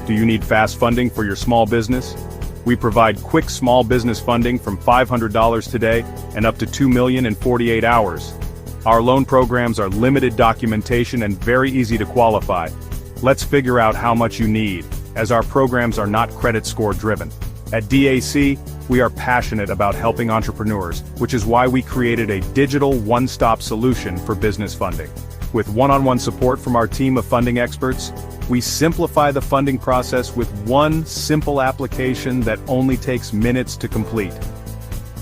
Do you need fast funding for your small business? We provide quick small business funding from $500 today and up to $2 million in 48 hours. Our loan programs are limited documentation and very easy to qualify. Let's figure out how much you need, as our programs are not credit score driven. At DAC, we are passionate about helping entrepreneurs, which is why we created a digital one-stop solution for business funding. With one-on-one support from our team of funding experts, we simplify the funding process with one simple application that only takes minutes to complete.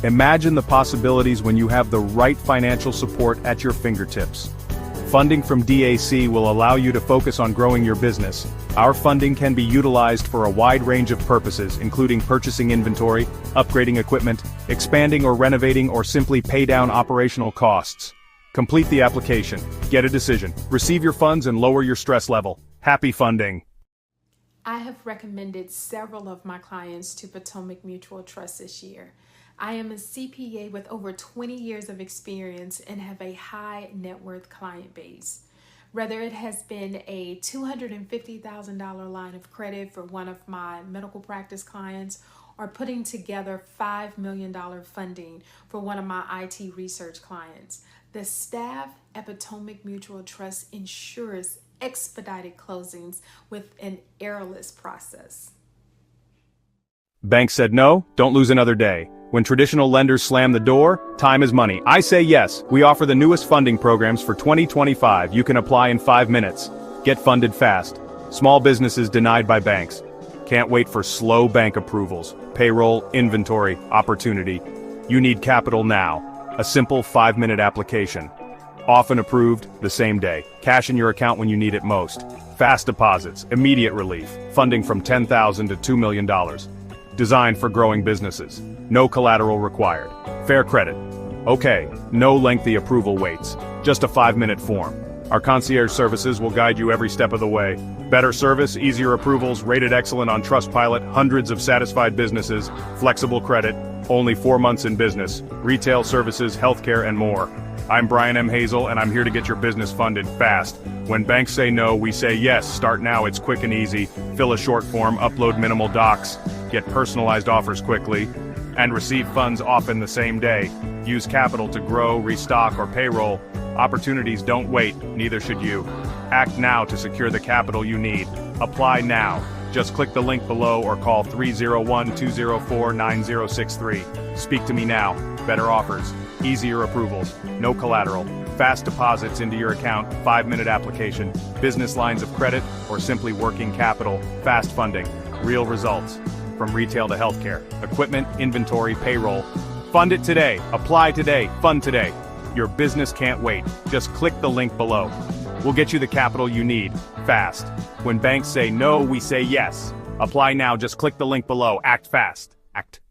Imagine the possibilities when you have the right financial support at your fingertips. Funding from DAC will allow you to focus on growing your business. Our funding can be utilized for a wide range of purposes, including purchasing inventory, upgrading equipment, expanding or renovating, or simply pay down operational costs. Complete the application, get a decision, receive your funds, and lower your stress level. Happy funding! I have recommended several of my clients to Potomac Mutual Trust this year. I am a CPA with over 20 years of experience and have a high net worth client base. Whether it has been a $250,000 line of credit for one of my medical practice clients or putting together $5 million funding for one of my IT research clients, the staff at Potomac Mutual Trust ensures expedited closings with an errorless process. Bank said no, don't lose another day. When traditional lenders slam the door, time is money. I say yes. We offer the newest funding programs for 2025. You can apply in 5 minutes. Get funded fast. Small businesses denied by banks. Can't wait for slow bank approvals. Payroll, inventory, opportunity. You need capital now. A simple 5-minute application. Often approved the same day. Cash in your account when you need it most. Fast deposits, immediate relief. Funding from $10,000 to $2 million. Designed for growing businesses. No collateral required. Fair credit. Okay, no lengthy approval waits. Just a 5-minute form. Our concierge services will guide you every step of the way. Better service, easier approvals, rated excellent on Trustpilot, hundreds of satisfied businesses, flexible credit, only 4 months in business, retail services, healthcare, and more. I'm Brian M. Hazel, and I'm here to get your business funded fast. When banks say no, we say yes. Start now, it's quick and easy. Fill a short form, upload minimal docs, get personalized offers quickly, and receive funds often the same day. Use capital to grow, restock, or payroll. Opportunities don't wait, neither should you. Act now to secure the capital you need. Apply now. Just click the link below or call 301-204-9063. Speak to me now. Better offers, easier approvals, no collateral, fast deposits into your account, 5-minute application, business lines of credit, or simply working capital, fast funding, real results. From retail to healthcare, equipment, inventory, payroll. Fund it today, apply today, fund today. Your business can't wait. Just click the link below. We'll get you the capital you need, fast. When banks say no, we say yes. Apply now, just click the link below. Act fast. Act.